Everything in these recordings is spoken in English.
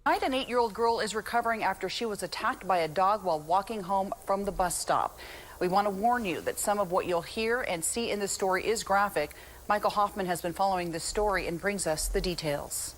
Tonight, an 8-year-old girl is recovering after she was attacked by a dog while walking home from the bus stop. We want to warn you that some of what you'll hear and see in this story is graphic. Michael Hoffman has been following this story and brings us the details.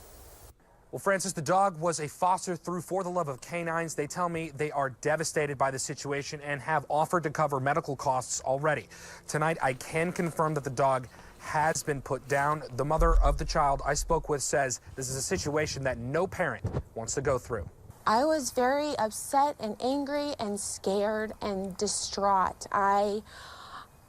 Well, Francis, the dog was a foster through For the Love of Canines. They tell me they are devastated by the situation and have offered to cover medical costs already. Tonight, I can confirm that the dog has been put down. The mother of the child I spoke with says this is a situation that no parent wants to go through. I was very upset and angry and scared and distraught. I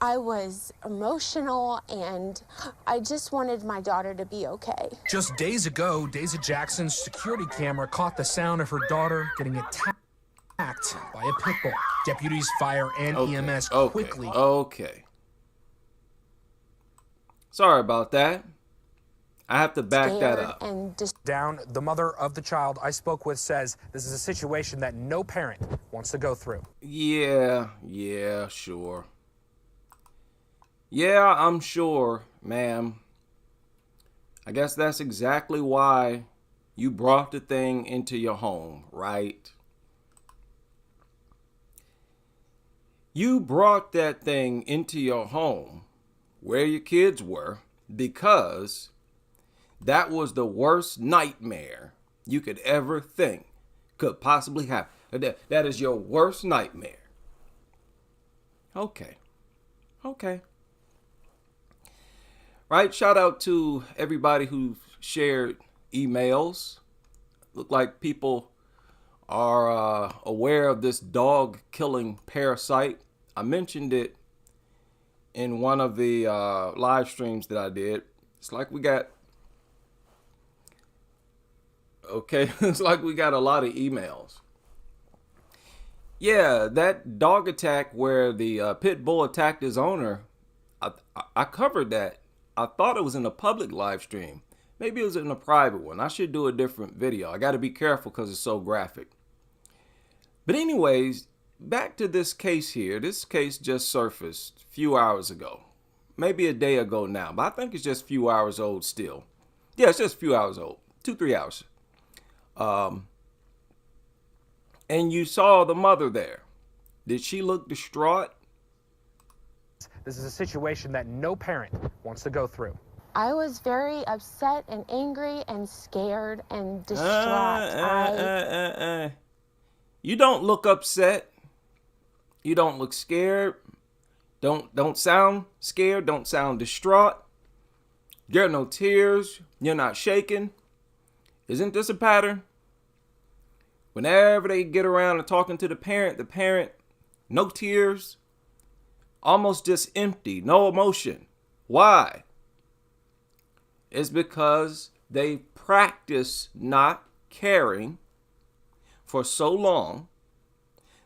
was emotional and I just wanted my daughter to be okay. Just days ago, Daisy Jackson's security camera caught the sound of her daughter getting attacked by a pit bull. Deputies, fire, and EMS quickly. Okay. Sorry about that. I have to back that up. Down, the mother of the child I spoke with says this is a situation that no parent wants to go through. Yeah, sure. Yeah, I'm sure, ma'am. I guess that's exactly why you brought the thing into your home, right? You brought that thing into your home where your kids were because that was the worst nightmare you could ever think could possibly happen. That is your worst nightmare. Okay. Right, shout out to everybody who shared emails. Look like people are aware of this dog killing parasite. I mentioned it in one of the live streams that I did. It's like we got it's like we got a lot of emails. Yeah, that dog attack where the pit bull attacked his owner, I covered that. I thought it was in a public live stream. Maybe it was in a private one. I should do a different video. I got to be careful because it's so graphic. But anyways, back to this case here. This case just surfaced a few hours ago. Maybe a day ago now, but I think it's just a few hours old still. Yeah, it's just a few hours old. 2-3 hours. And you saw the mother there. Did she look distraught? This is a situation that no parent wants to go through. I was very upset and angry and scared and distraught. You don't look upset. You don't look scared. Don't sound scared. Don't sound distraught. There are no tears. You're not shaking. Isn't this a pattern? Whenever they get around and talking to the parent, no tears, almost just empty, no emotion. Why? It's because they practice not caring for so long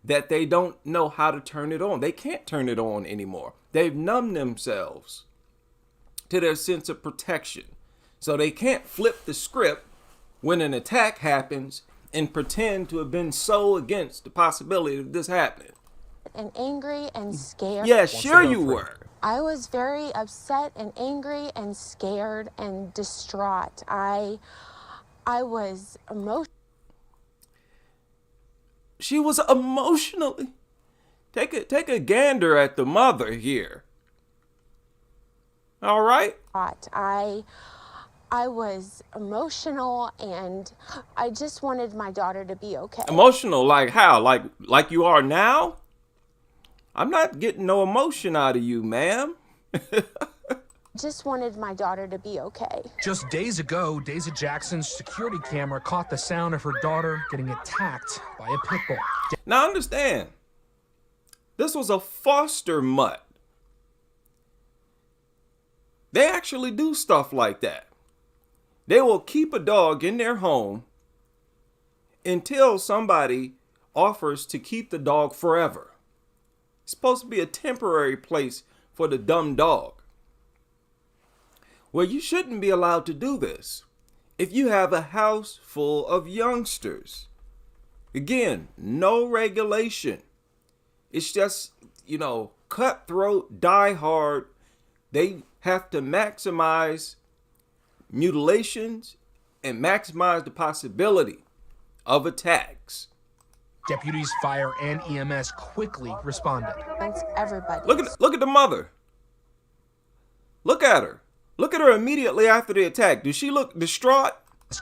that they don't know how to turn it on. They can't turn it on anymore. They've numbed themselves to their sense of protection. So they can't flip the script when an attack happens and pretend to have been so against the possibility of this happening. And angry and scared. Yeah, sure you were. I was very upset and angry and scared and distraught. I was emotional. She was emotionally. Take a gander at the mother here. All right? I was emotional and I just wanted my daughter to be okay. Emotional like how? Like you are now? I'm not getting no emotion out of you, ma'am. Just wanted my daughter to be okay. Just days ago, Daisy Jackson's security camera caught the sound of her daughter getting attacked by a pit bull. Now understand, this was a foster mutt. They actually do stuff like that. They will keep a dog in their home until somebody offers to keep the dog forever. It's supposed to be a temporary place for the dumb dog. Well, you shouldn't be allowed to do this if you have a house full of youngsters. Again, no regulation. It's just, cutthroat, die hard. They have to maximize mutilations and maximize the possibility of attacks. Deputies, fire, and EMS quickly responded. Thanks, everybody. Look at the mother. Look at her. Look at her immediately after the attack. Does she look distraught?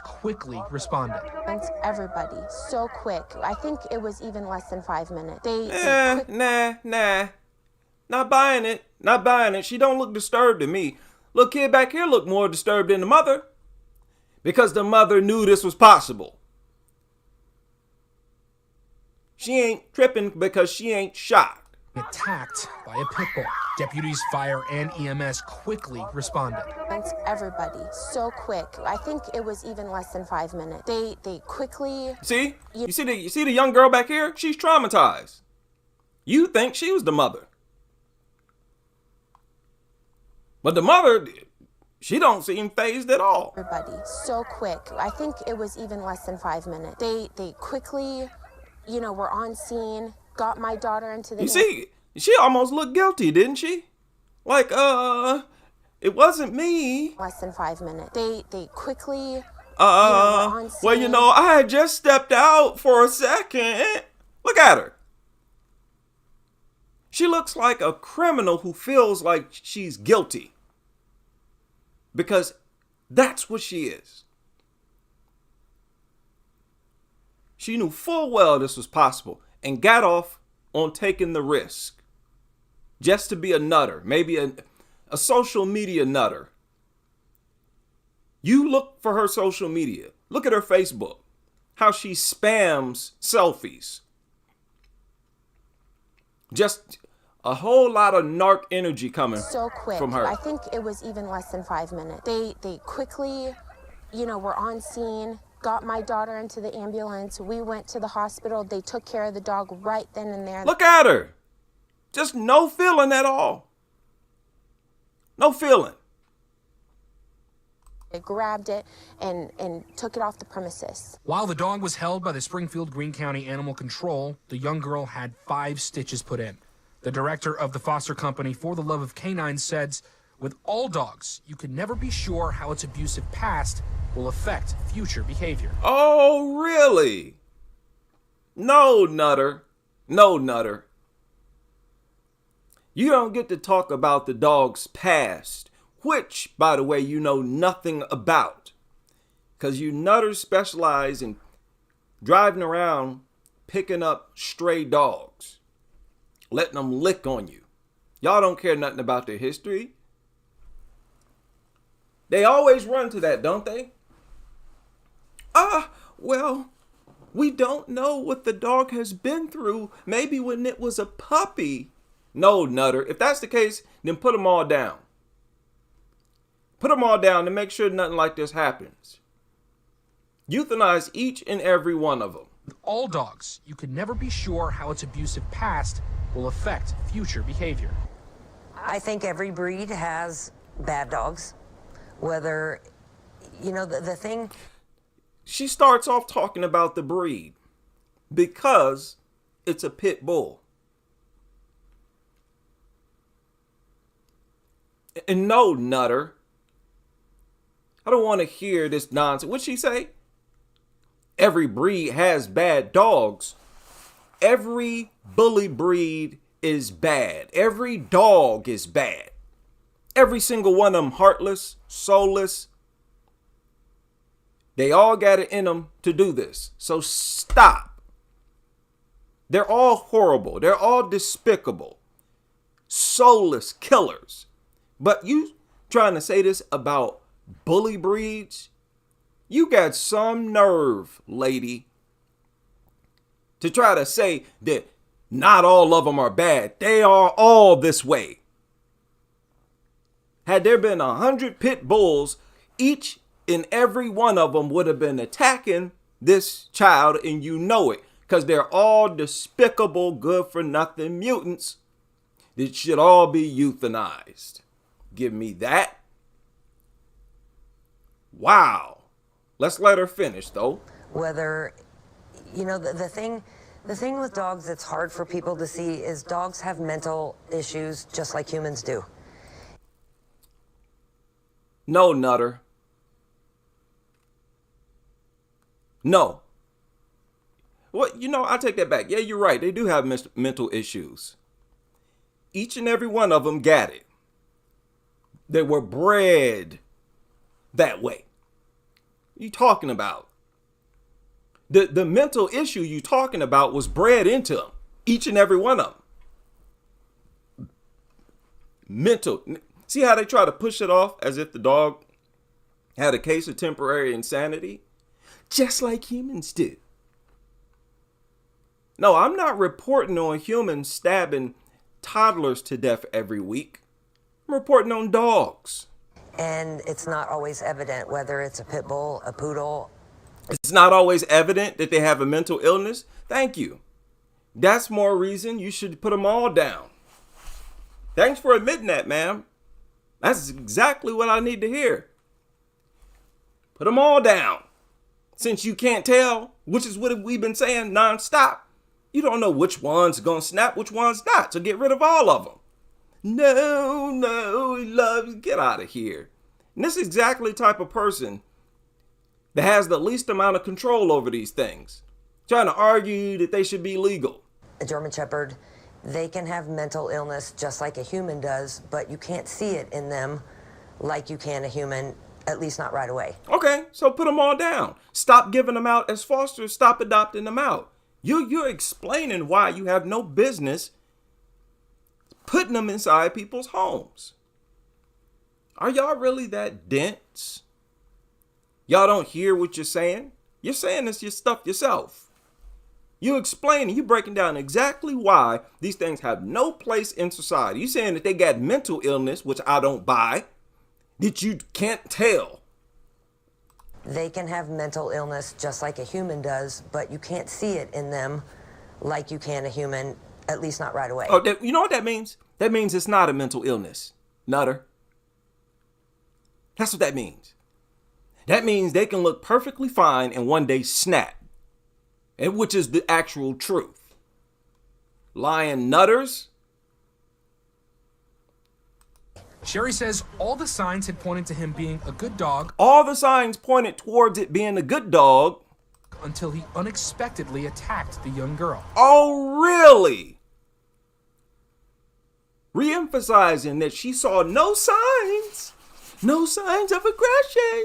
Quickly responded. Thanks, everybody. So quick. I think it was even less than 5 minutes. Nah. Not buying it. Not buying it. She don't look disturbed to me. Look, kid back here look more disturbed than the mother. Because the mother knew this was possible. She ain't tripping because she ain't shocked. Attacked by a pit bull. Deputies, fire, and EMS quickly responded. Thanks, everybody. So quick. I think it was even less than 5 minutes. They quickly. See? You see the young girl back here? She's traumatized. You think she was the mother. But the mother, she don't seem fazed at all. Everybody. So quick. I think it was even less than 5 minutes. They quickly, were on scene. Got my daughter into the. You see, she almost looked guilty, didn't she? Like, it wasn't me. Less than 5 minutes. They quickly. Were on scene. Well, I had just stepped out for a second. Look at her. She looks like a criminal who feels like she's guilty. Because that's what she is. She knew full well this was possible and got off on taking the risk. Just to be a nutter, maybe a social media nutter. You look for her social media. Look at her Facebook. How she spams selfies. Just a whole lot of narc energy coming so quick from her. I think it was even less than 5 minutes. They quickly, were on scene. Got my daughter into the ambulance. We went to the hospital. They took care of the dog right then and there. Look at her. Just no feeling at all. No feeling. They grabbed it and took it off the premises. While the dog was held by the Springfield Greene County Animal Control, the young girl had 5 stitches put in. The director of the foster company For the Love of Canines says, with all dogs, you can never be sure how its abusive past will affect future behavior. Oh, really? No, Nutter. No, Nutter. You don't get to talk about the dog's past, which, by the way, you know nothing about. Because you Nutters specialize in driving around picking up stray dogs, letting them lick on you. Y'all don't care nothing about their history. They always run to that, don't they? Well, we don't know what the dog has been through. Maybe when it was a puppy. No, Nutter. If that's the case, then put them all down. Put them all down to make sure nothing like this happens. Euthanize each and every one of them. With all dogs, you can never be sure how its abusive past will affect future behavior. I think every breed has bad dogs. Whether, the thing... She starts off talking about the breed because it's a pit bull. And no, Nutter, I don't want to hear this nonsense. What'd she say? Every breed has bad dogs. Every bully breed is bad. Every dog is bad. Every single one of them heartless, soulless. They all got it in them to do this. So stop. They're all horrible. They're all despicable. Soulless killers. But you trying to say this about bully breeds? You got some nerve, lady, to try to say that not all of them are bad. They are all this way. Had there been 100 pit bulls, each and every one of them would have been attacking this child, and you know it, because they're all despicable, good-for-nothing mutants that should all be euthanized. Give me that. Wow. Let's let her finish, though. Whether, the thing with dogs that's hard for people to see is dogs have mental issues just like humans do. No, Nutter. No. What, I take that back. Yeah, you're right. They do have mental issues. Each and every one of them got it. They were bred that way. What are you talking about? The mental issue you talking about was bred into them. Each and every one of them. Mental. See how they try to push it off as if the dog had a case of temporary insanity? Just like humans do. No, I'm not reporting on humans stabbing toddlers to death every week. I'm reporting on dogs. And it's not always evident whether it's a pit bull, a poodle. It's not always evident that they have a mental illness. Thank you. That's more reason you should put them all down. Thanks for admitting that, ma'am. That's exactly what I need to hear. Put them all down. Since you can't tell, which is what we've been saying nonstop, you don't know which one's going to snap, which one's not. So get rid of all of them. No, he loves, get out of here. And this is exactly the type of person that has the least amount of control over these things. Trying to argue that they should be legal. A German Shepherd, they can have mental illness just like a human does, but you can't see it in them like you can a human, at least not right away. Okay, so put them all down. Stop giving them out as fosters. Stop adopting them out. You're explaining why you have no business putting them inside people's homes. Are y'all really that dense? Y'all don't hear what you're saying? You're saying this your stuff yourself. You explaining, you breaking down exactly why these things have no place in society. You saying that they got mental illness, which I don't buy, that you can't tell. They can have mental illness just like a human does, but you can't see it in them like you can a human, at least not right away. Oh, you know what that means? That means it's not a mental illness. Nutter. That's what that means. That means they can look perfectly fine and one day snap. And which is the actual truth. Lying nutters. Sherry says all the signs had pointed to him being a good dog All the signs pointed towards it being a good dog. until he unexpectedly attacked the young girl. Oh, really? Re-emphasizing that she saw no signs of aggression.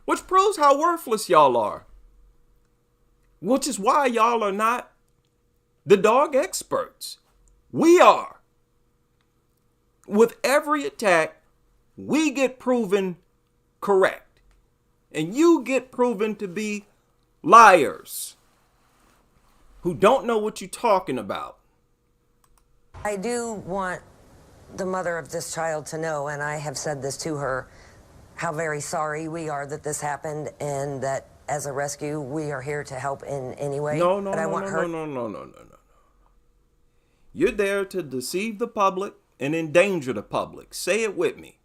Which proves how worthless y'all are. Which is why y'all are not the dog experts. We are. With every attack, we get proven correct. And you get proven to be liars who don't know what you're talking about. I do want the mother of this child to know, and I have said this to her, how very sorry we are that this happened, and that as a rescue, we are here to help in any way. No. You're there to deceive the public and endanger the public. Say it with me.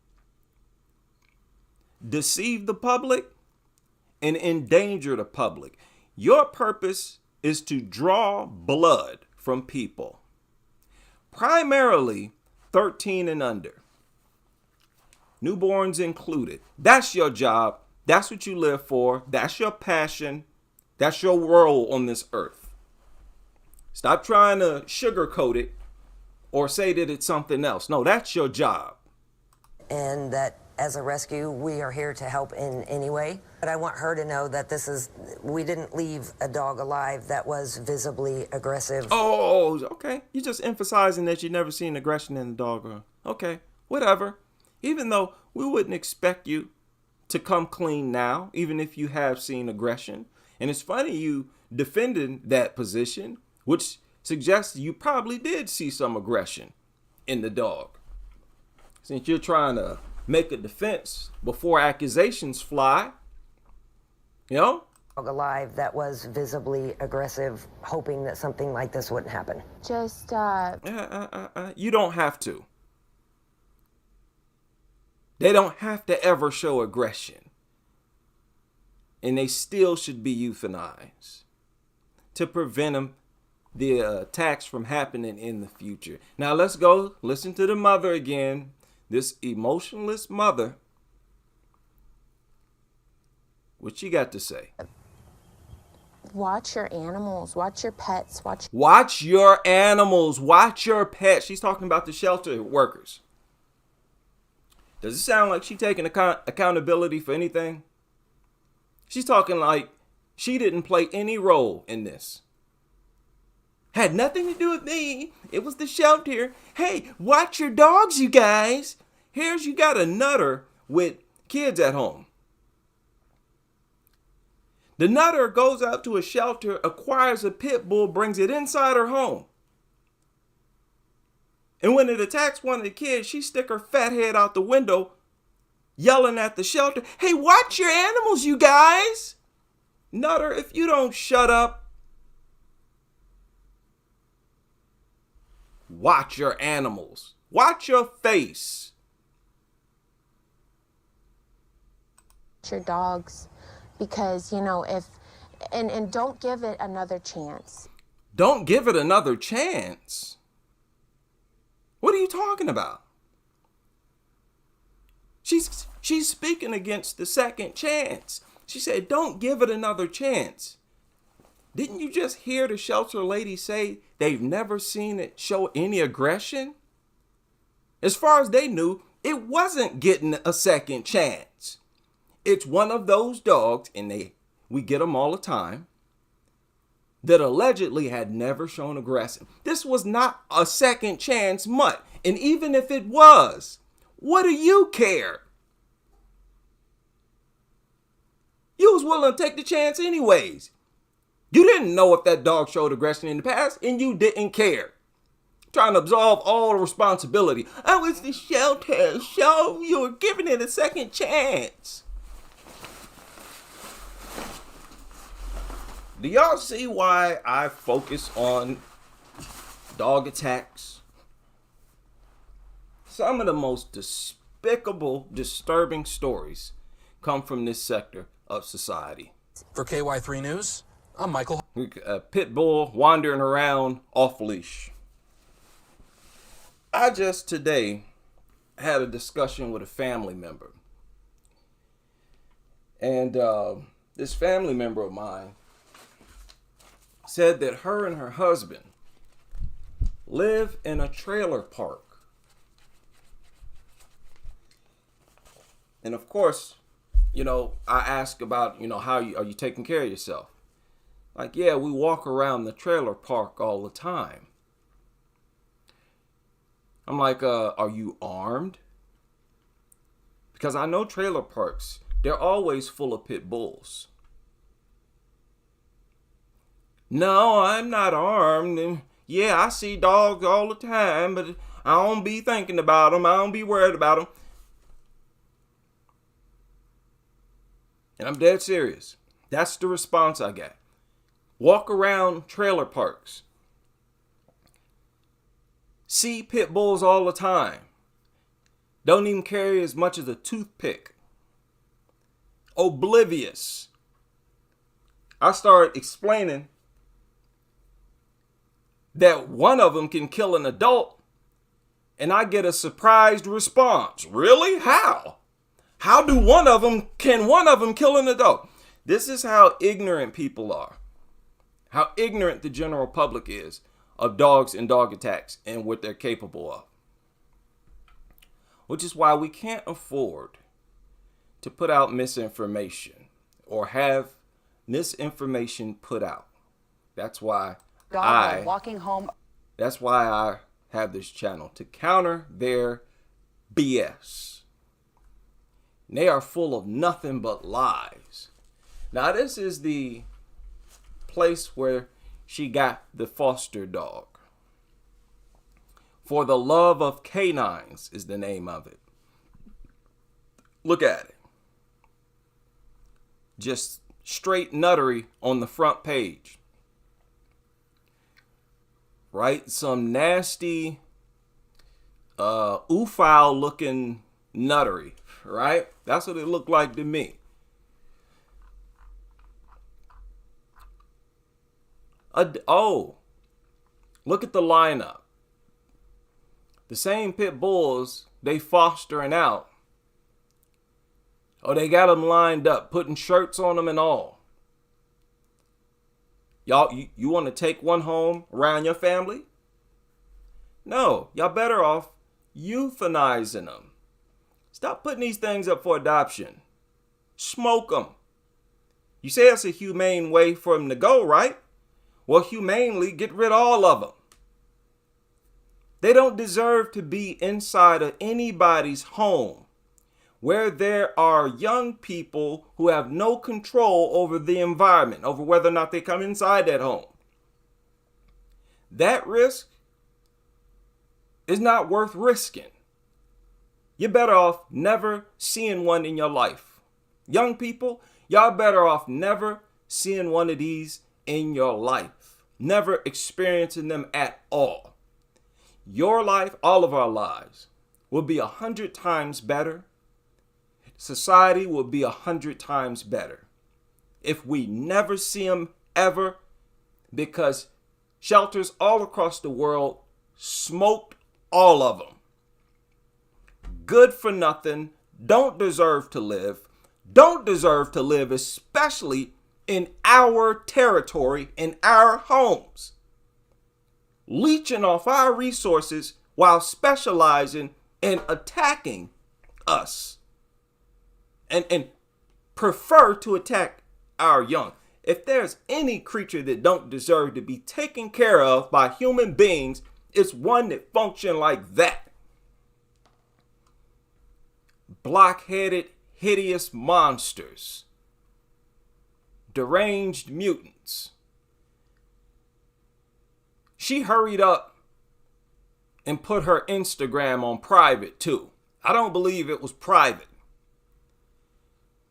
Deceive the public and endanger the public. Your purpose is to draw blood from people. Primarily 13 and under. Newborns included. That's your job. That's what you live for. That's your passion. That's your role on this earth. Stop trying to sugarcoat it or say that it's something else. No, that's your job. And that as a rescue, we are here to help in any way. But I want her to know that we didn't leave a dog alive that was visibly aggressive. Oh, okay. You're just emphasizing that you never seen aggression in the dog. Okay, whatever. Even though we wouldn't expect you to come clean now, even if you have seen aggression. And it's funny you defending that position, which suggests you probably did see some aggression in the dog. Since you're trying to make a defense before accusations fly, you know? Dog alive that was visibly aggressive, hoping that something like this wouldn't happen. Just, You don't have to. They don't have to ever show aggression. And they still should be euthanized to prevent the attacks from happening in the future. Now let's go listen to the mother again. This emotionless mother. What she got to say? watch your animals, watch your pets, Watch your animals, watch your pets. She's talking about the shelter workers. Does it sound like she's taking accountability for anything? She's talking like she didn't play any role in this. Had nothing to do with me. It was the shelter. Hey, watch your dogs, you guys. Here's you got a nutter with kids at home. The nutter goes out to a shelter, acquires a pit bull, brings it inside her home. And when it attacks one of the kids, she stick her fat head out the window, yelling at the shelter, hey, watch your animals, you guys. Nutter, if you don't shut up, watch your animals. Watch your face. your dogs, because, you know, and don't give it another chance. Don't give it another chance? What are you talking about? She's speaking against the second chance. She said, don't give it another chance. Didn't you just hear the shelter lady say they've never seen it show any aggression? As far as they knew, it wasn't getting a second chance. It's one of those dogs, and we get them all the time, that allegedly had never shown aggression. This was not a second chance mutt. And even if it was, what do you care? You was willing to take the chance anyways. You didn't know if that dog showed aggression in the past, and you didn't care. Trying to absolve all the responsibility. Oh, it's the shelter. Show you were giving it a second chance. Do y'all see why I focus on dog attacks? Some of the most despicable, disturbing stories come from this sector of society. For KY3 News, I'm Michael. A pit bull wandering around off leash. I just today had a discussion with a family member. And this family member of mine said that her and her husband live in a trailer park. And of course, you know, I ask about, you know, are you taking care of yourself? Like, yeah, we walk around the trailer park all the time. I'm like, are you armed? Because I know trailer parks, they're always full of pit bulls. No, I'm not armed. And yeah, I see dogs all the time, but I don't be thinking about them. I don't be worried about them. And I'm dead serious. That's the response I got. Walk around trailer parks. See pit bulls all the time. Don't even carry as much as a toothpick. Oblivious. I started explaining that one of them can kill an adult, and I get a surprised response. Really? How? How do can one of them kill an adult? This is how ignorant people are. How ignorant the general public is of dogs and dog attacks and what they're capable of. Which is why we can't afford to put out misinformation or have misinformation put out. That's why That's why I have this channel, to counter their BS. They are full of nothing but lies. Now, this is the place where she got the foster dog. For the Love of Canines is the name of it. Look at it. Just straight nuttery on the front page. Right? Some nasty, oofowl looking nuttery. Right? That's what it looked like to me. Look at the lineup. The same pit bulls they fostering out. Oh, they got them lined up, putting shirts on them and all. Y'all, you want to take one home around your family? No, y'all better off euthanizing them. Stop putting these things up for adoption. Smoke them. You say it's a humane way for them to go, right? Well, humanely, get rid of all of them. They don't deserve to be inside of anybody's home where there are young people who have no control over the environment, over whether or not they come inside that home. That risk is not worth risking. You're better off never seeing one in your life. Young people, y'all better off never seeing one of these in your life. Never experiencing them at all. Your life, all of our lives, will be 100 times better. Society will be 100 times better if we never see them ever, because shelters all across the world smoked all of them. Good for nothing, don't deserve to live, especially in our territory, in our homes. Leeching off our resources while specializing in attacking us. And prefer to attack our young. If there's any creature that don't deserve to be taken care of by human beings, it's one that function like that. Block-headed, hideous monsters. Deranged mutants. She hurried up and put her Instagram on private too. I don't believe it was private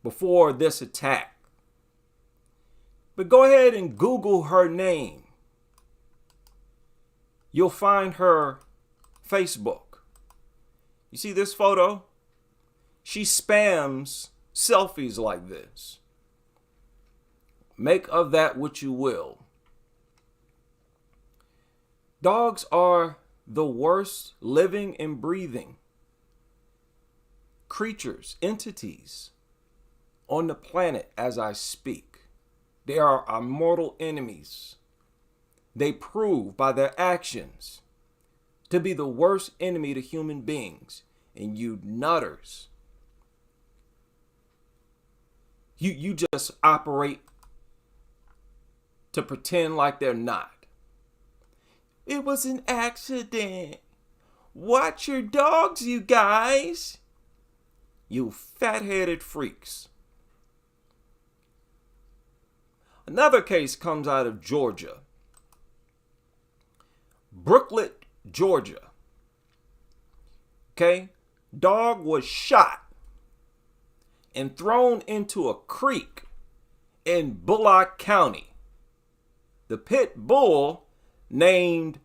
before this attack. But go ahead and Google her name. You'll find her Facebook. You see this photo? She spams selfies like this. Make of that what you will. Dogs are the worst living and breathing creatures, entities on the planet as I speak. They are our mortal enemies. They prove by their actions to be the worst enemy to human beings. And you nutters, you just operate to pretend like they're not. It was an accident. Watch your dogs, you guys. You fat-headed freaks. Another case comes out of Georgia. Brooklet, Georgia. Okay? Dog was shot and thrown into a creek in Bullock County. The pit bull, named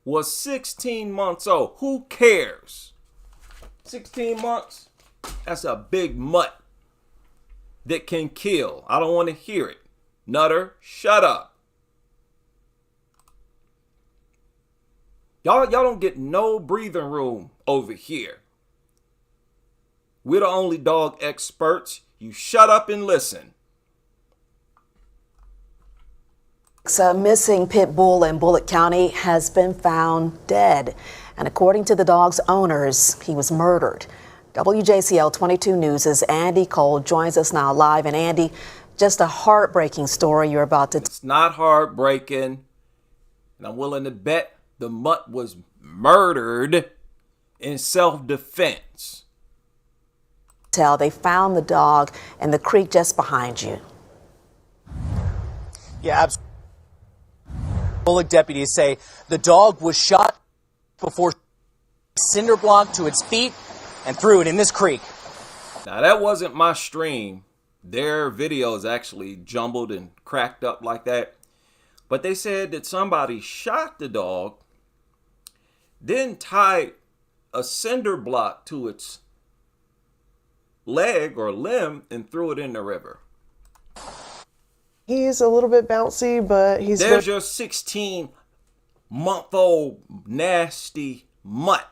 was 16 months old. Who cares? 16 months? That's a big mutt that can kill. I don't want to hear it. Nutter, shut up. Y'all don't get no breathing room over here. We're the only dog experts. You shut up and listen. A missing pit bull in Bullock County has been found dead. And according to the dog's owners, he was murdered. WJCL 22 News' Andy Cole joins us now live. And Andy, just a heartbreaking story you're about to... It's not heartbreaking. And I'm willing to bet the mutt was murdered in self-defense. They found the dog in the creek just behind you. Yeah, absolutely. Bullock deputies say the dog was shot before cinder block to its feet and threw it in this creek. Now, that wasn't my stream. Their video is actually jumbled and cracked up like that. But they said that somebody shot the dog, then tied a cinder block to its leg or limb and threw it in the river. He's a little bit bouncy, but he's... There's your 16-month-old nasty mutt.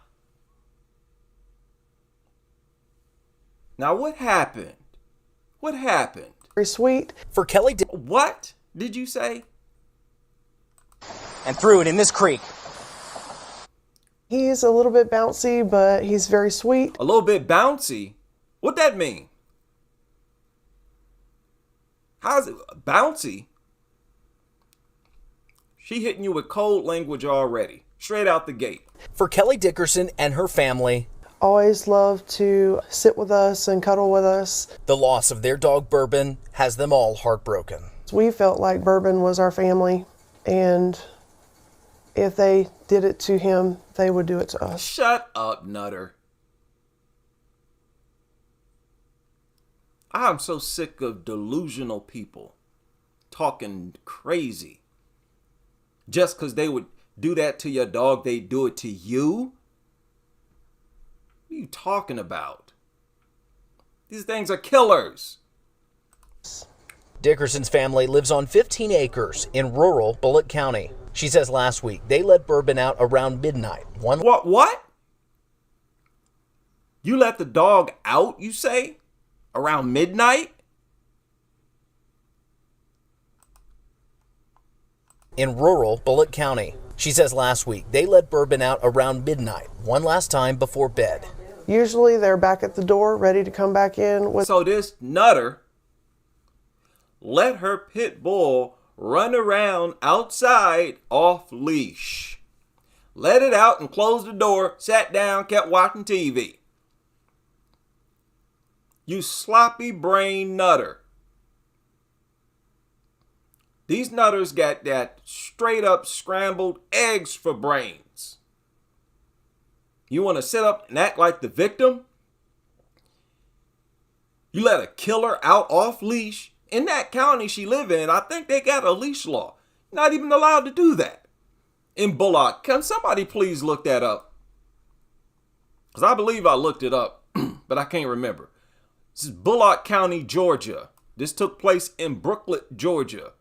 Now, what happened? What happened? very sweet. For Kelly What did you say? and threw it in this creek. He's a little bit bouncy, but he's very sweet. A little bit bouncy? What that mean? How's it bouncy? She hitting you with cold language already, straight out the gate. For Kelly Dickerson and her family, Always loved to sit with us and cuddle with us. the loss of their dog Bourbon has them all heartbroken. We felt like Bourbon was our family, and if they did it to him, they would do it to us. Shut up, Nutter. I'm so sick of delusional people talking crazy. Just because they would do that to your dog, they do it to you? What are you talking about? These things are killers. Dickerson's family lives on 15 acres in rural Bullitt County. She says last week they let Bourbon out around midnight. What? You let the dog out, you say? Around midnight? In rural Bullitt County. She says last week they let Bourbon out around midnight, one last time before bed. Usually they're back at the door, ready to come back in with. So this Nutter let her pit bull run around outside off leash. Let it out and closed the door, sat down, kept watching TV. You sloppy brain Nutter. These Nutters got that straight up scrambled eggs for brains. You want to sit up and act like the victim? You let a killer out off leash? In that county she live in, I think they got a leash law. Not even allowed to do that. In Bullock, can somebody please look that up? Because I believe I looked it up, but I can't remember. This is Bullock County, Georgia. This took place in Brooklet, Georgia.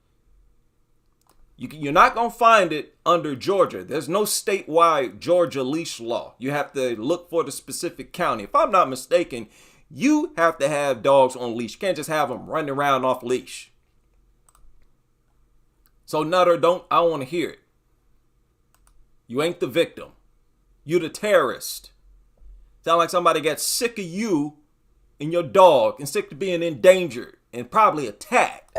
You're not going to find it under Georgia. There's no statewide Georgia leash law. You have to look for the specific county. If I'm not mistaken, you have to have dogs on leash. You can't just have them running around off leash. So Nutter, I don't want to hear it. You ain't the victim. You the terrorist. Sound like somebody got sick of you and your dog and sick of being endangered and probably attacked.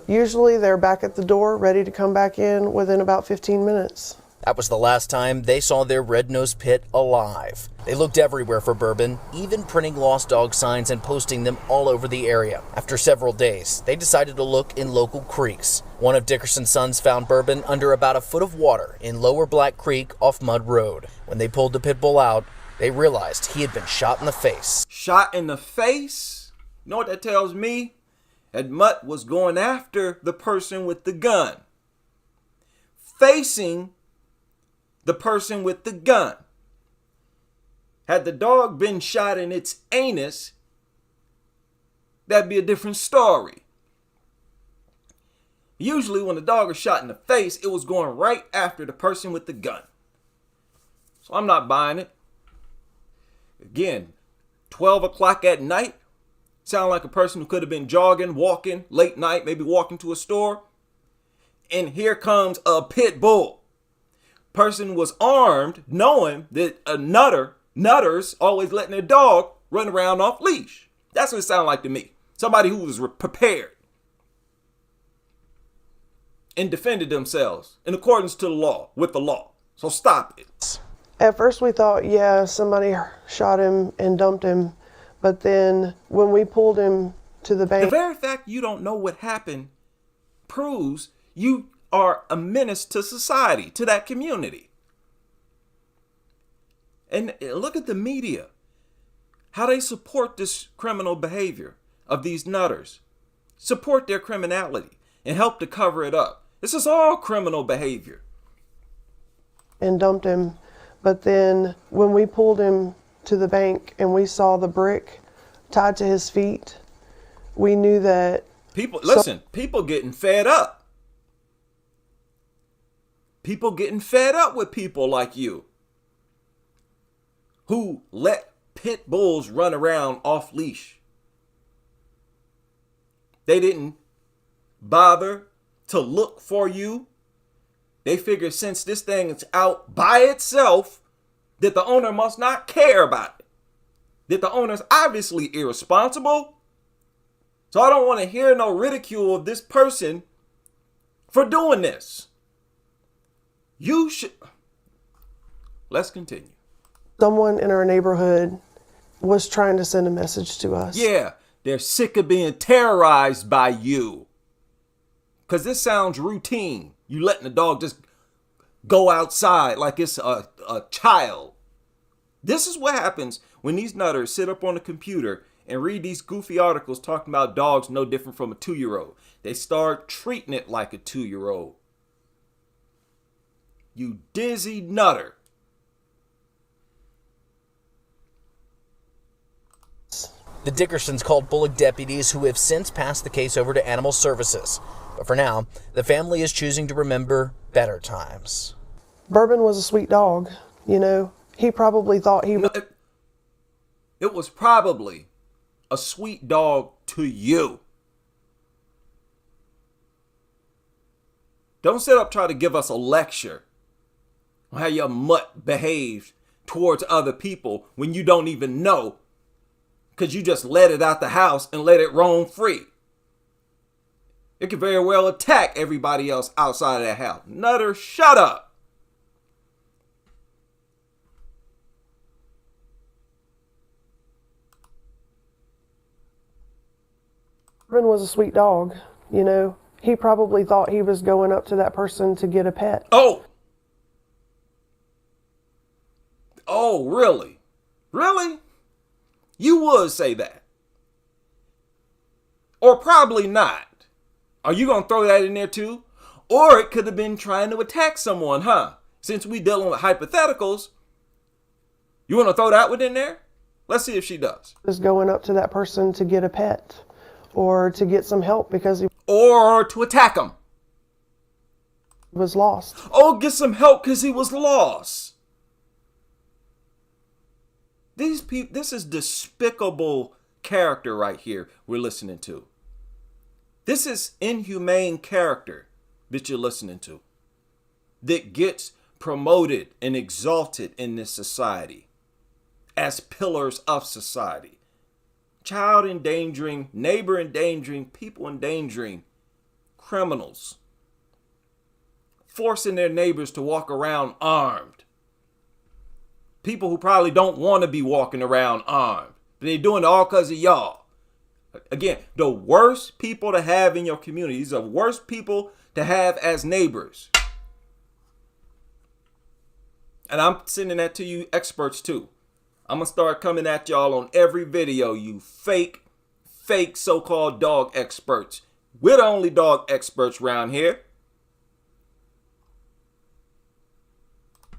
Usually they're back at the door, ready to come back in within about 15 minutes. That was the last time they saw their red-nosed pit alive. They looked everywhere for Bourbon, even printing lost dog signs and posting them all over the area. After several days, they decided to look in local creeks. One of Dickerson's sons found Bourbon under about a foot of water in Lower Black Creek off Mud Road. When they pulled the pit bull out, they realized he had been shot in the face. Shot in the face? You know what that tells me? That Mutt was going after the person with the gun. Facing the person with the gun. Had the dog been shot in its anus, that'd be a different story. Usually when the dog was shot in the face, it was going right after the person with the gun. So I'm not buying it. Again, 12 o'clock at night, sound like a person who could have been jogging, walking, late night, maybe walking to a store. And here comes a pit bull. Person was armed, knowing that nutters always letting their dog run around off leash. That's what it sounded like to me. Somebody who was prepared and defended themselves in accordance to the law, with the law. So stop it. At first we thought, yeah, somebody shot him and dumped him. But then when we pulled him to the bank... The very fact you don't know what happened proves you are a menace to society, to that community. And look at the media. How they support this criminal behavior of these nutters. Support their criminality and help to cover it up. This is all criminal behavior. And dumped him. But then when we pulled him to the bank and we saw the brick tied to his feet, we knew that... People getting fed up. People getting fed up with people like you who let pit bulls run around off leash. They didn't bother to look for you. They figured since this thing is out by itself, that the owner must not care about it. That the owner's obviously irresponsible. So I don't want to hear no ridicule of this person for doing this. You should. Let's continue. Someone in our neighborhood was trying to send a message to us. Yeah, they're sick of being terrorized by you. Because this sounds routine. You letting the dog just go outside like it's a child. This is what happens when these nutters sit up on the computer and read these goofy articles talking about dogs no different from a 2-year-old. They start treating it like a 2-year-old. You dizzy nutter. The Dickersons called Bullock deputies who have since passed the case over to Animal Services. But for now, the family is choosing to remember better times. Bourbon was a sweet dog, you know. He probably thought he was... It was probably a sweet dog to you. Don't sit up try to give us a lecture on how your mutt behaves towards other people when you don't even know, because you just let it out the house and let it roam free. It could very well attack everybody else outside of that house. Nutter, shut up. Bourbon was a sweet dog, you know. He probably thought he was going up to that person to get a pet. Oh, really? Really? You would say that. Or probably not. Are you going to throw that in there too? Or it could have been trying to attack someone, huh? Since we dealing with hypotheticals, you want to throw that one in there? Let's see if she does. Was going up to that person to get a pet or to get some help because he Or to attack him. was lost. Oh, get some help because he was lost. These people, this is despicable character right here we're listening to. This is inhumane character that you're listening to that gets promoted and exalted in this society as pillars of society. Child endangering, neighbor endangering, people endangering, criminals, forcing their neighbors to walk around armed. People who probably don't want to be walking around armed, but they're doing it all because of y'all. Again, the worst people to have in your community. These are the worst people to have as neighbors. And I'm sending that to you experts too. I'm going to start coming at y'all on every video, you fake so-called dog experts. We're the only dog experts around here.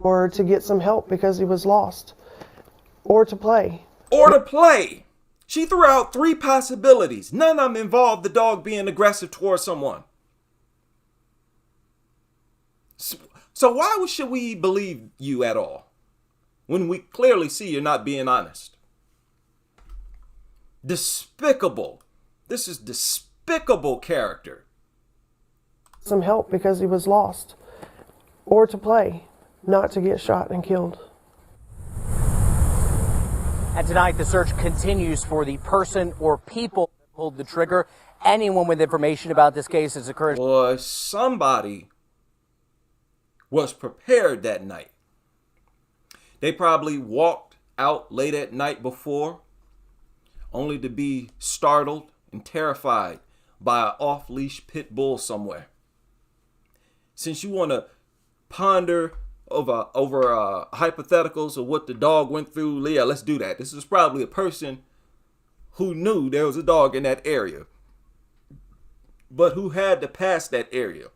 Or to get some help because he was lost. Or to play. Or to play. She threw out 3 possibilities. None of them involved the dog being aggressive towards someone. So why should we believe you at all when we clearly see you're not being honest? Despicable. This is despicable character. Some help because he was lost. Or to play, not to get shot and killed. And tonight, the search continues for the person or people that pulled the trigger. Anyone with information about this case is encouraged. Boy, somebody was prepared that night. They probably walked out late at night before, only to be startled and terrified by an off-leash pit bull somewhere. Since you want to ponder over hypotheticals of what the dog went through, Leah, let's do that. This is probably a person who knew there was a dog in that area, but who had to pass that area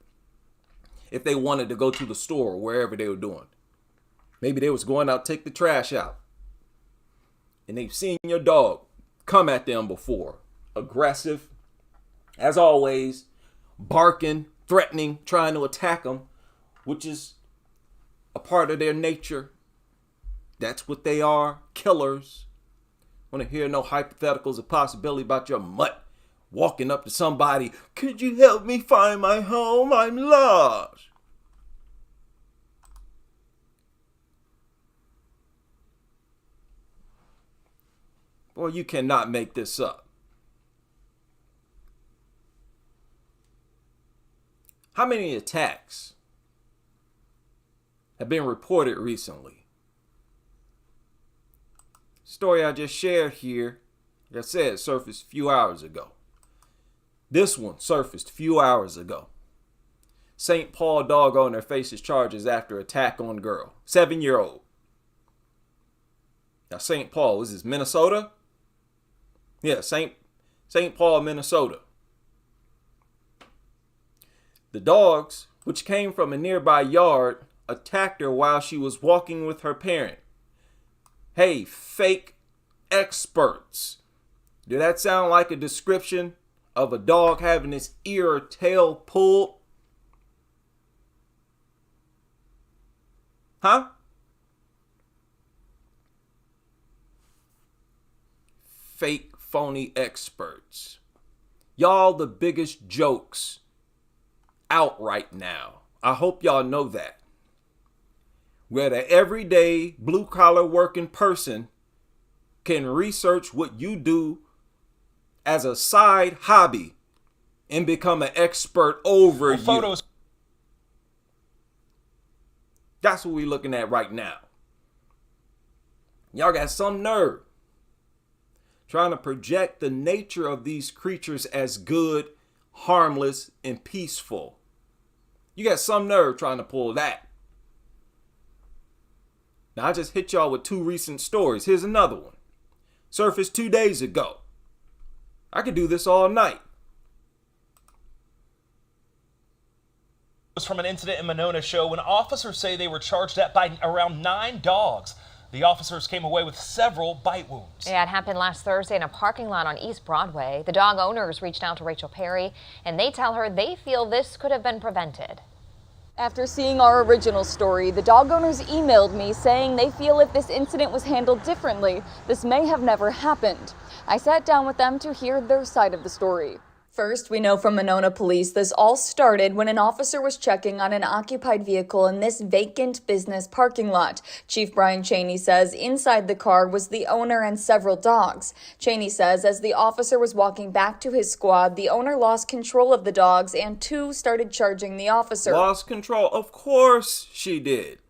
if they wanted to go to the store or wherever they were doing. Maybe they was going out to take the trash out, and they've seen your dog come at them before. Aggressive, as always, barking, threatening, trying to attack them, which is a part of their nature. That's what they are, killers. Want to hear no hypotheticals or possibility about your mutt walking up to somebody, could you help me find my home? I'm lost. Boy, you cannot make this up. How many attacks have been reported recently? Story I just shared here, like I said, surfaced a few hours ago. This one surfaced a few hours ago. St. Paul dog owner faces charges after attack on girl, 7-year-old. Now St. Paul, is this Minnesota? Yeah, St. Paul, Minnesota. The dogs, which came from a nearby yard, attacked her while she was walking with her parent. Hey, fake experts. Did that sound like a description of a dog having its ear or tail pulled? Huh? Fake, phony experts. Y'all the biggest jokes out right now. I hope y'all know that. Where the everyday blue-collar working person can research what you do as a side hobby and become an expert over you. Photos. That's what we're looking at right now. Y'all got some nerve trying to project the nature of these creatures as good, harmless, and peaceful. You got some nerve trying to pull that. Now, I just hit y'all with 2 recent stories. Here's another one. Surfaced 2 days ago. I could do this all night. It was from an incident in Monona show when officers say they were charged at by around 9 dogs. The officers came away with several bite wounds. Yeah, it happened last Thursday in a parking lot on East Broadway. The dog owners reached out to Rachel Perry, and they tell her they feel this could have been prevented. After seeing our original story, the dog owners emailed me saying they feel if this incident was handled differently, this may have never happened. I sat down with them to hear their side of the story. First, we know from Monona Police this all started when an officer was checking on an occupied vehicle in this vacant business parking lot. Chief Brian Cheney says inside the car was the owner and several dogs. Cheney says as the officer was walking back to his squad, the owner lost control of the dogs and 2 started charging the officer. Lost control? Of course she did.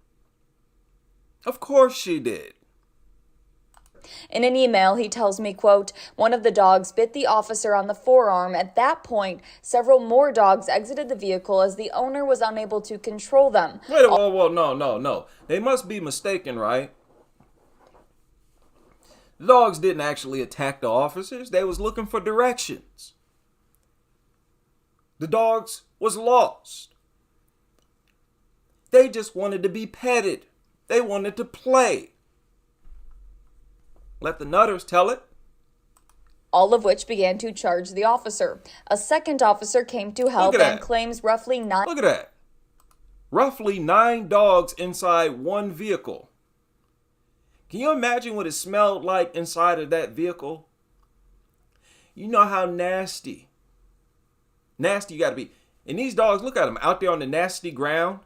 Of course she did. In an email, he tells me, quote, one of the dogs bit the officer on the forearm. At that point, several more dogs exited the vehicle as the owner was unable to control them. Wait, whoa, no. They must be mistaken, right? The dogs didn't actually attack the officers. They was looking for directions. The dogs was lost. They just wanted to be petted. They wanted to play. Let the nutters tell it. All of which began to charge the officer. A second officer came to help and claims roughly 9. Look at that. Roughly 9 dogs inside one vehicle. Can you imagine what it smelled like inside of that vehicle? You know how nasty you got to be. And these dogs, look at them out there on the nasty ground.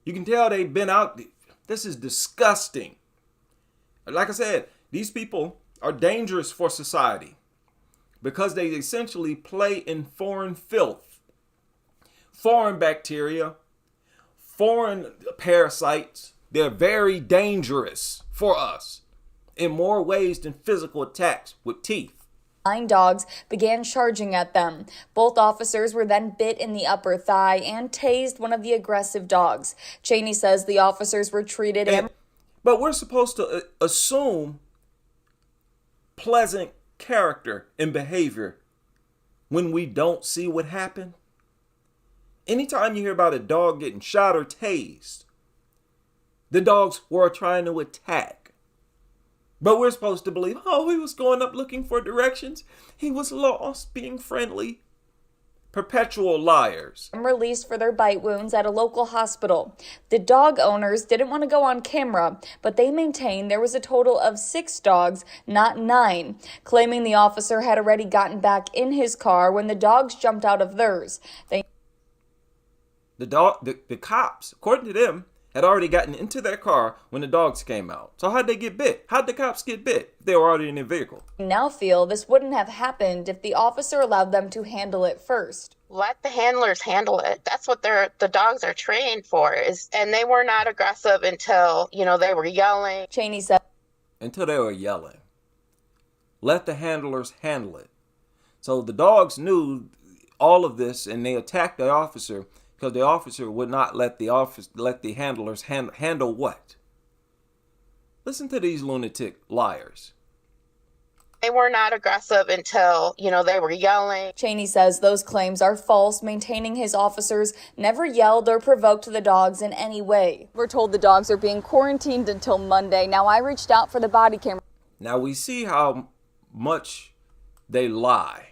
You can tell they've been out. This is disgusting. Like I said, these people are dangerous for society because they essentially play in foreign filth, foreign bacteria, foreign parasites. They're very dangerous for us in more ways than physical attacks with teeth. 9 dogs began charging at them. Both officers were then bit in the upper thigh and tased one of the aggressive dogs. Cheney says the officers were treated. But we're supposed to assume pleasant character and behavior when we don't see what happened. Anytime you hear about a dog getting shot or tased, the dogs were trying to attack. But we're supposed to believe, oh, he was going up looking for directions. He was lost, being friendly. Perpetual liars. Released for their bite wounds at a local hospital. The dog owners didn't want to go on camera, but they maintain there was a total of 6 dogs, not 9, claiming the officer had already gotten back in his car when the dogs jumped out of theirs. The cops, according to them, had already gotten into their car when the dogs came out. So how'd they get bit? How'd the cops get bit if they were already in their vehicle? Now feel this wouldn't have happened if the officer allowed them to handle it first. Let the handlers handle it. That's what the dogs are trained for. And they were not aggressive until, they were yelling. Cheney said. Until they were yelling. Let the handlers handle it. So the dogs knew all of this and they attacked the officer because the officer would not let the handlers handle what? Listen to these lunatic liars. They were not aggressive until, they were yelling. Cheney says those claims are false, maintaining his officers never yelled or provoked the dogs in any way. We're told the dogs are being quarantined until Monday. Now, I reached out for the body camera. Now we see how much they lie.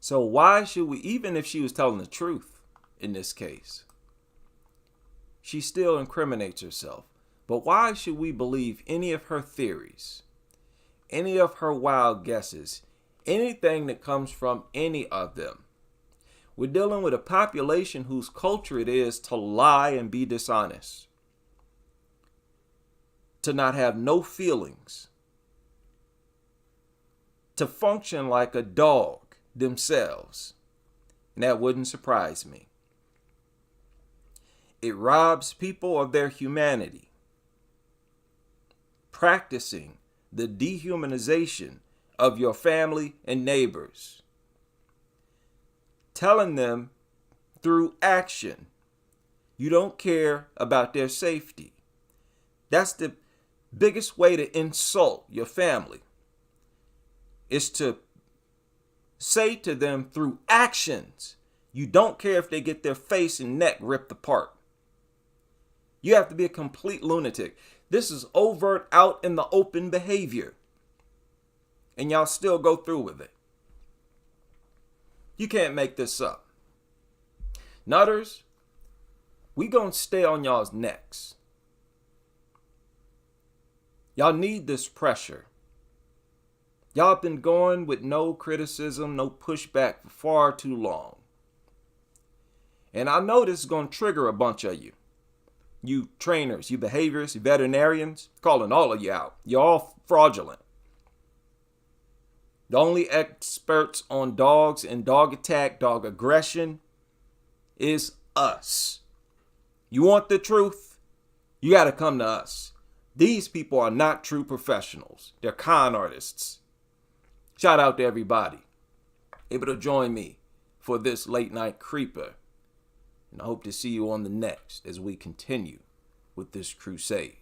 So why should we, even if she was telling the truth in this case, she still incriminates herself. But why should we believe any of her theories, any of her wild guesses, anything that comes from any of them? We're dealing with a population whose culture it is to lie and be dishonest, to not have no feelings, to function like a dog themselves. And that wouldn't surprise me. It robs people of their humanity, practicing the dehumanization of your family and neighbors, telling them through action you don't care about their safety. That's the biggest way to insult your family, is to say to them through actions you don't care if they get their face and neck ripped apart. You have to be a complete lunatic. This is overt, out in the open behavior. And y'all still go through with it. You can't make this up. Nutters, we gonna stay on y'all's necks. Y'all need this pressure. Y'all been going with no criticism, no pushback for far too long. And I know this is gonna trigger a bunch of you. You trainers, you behaviorists, you veterinarians, calling all of you out. You're all fraudulent. The only experts on dogs and dog attack, dog aggression is us. You want the truth? You got to come to us. These people are not true professionals. They're con artists. Shout out to everybody able to join me for this late night creeper. And I hope to see you on the next as we continue with this crusade.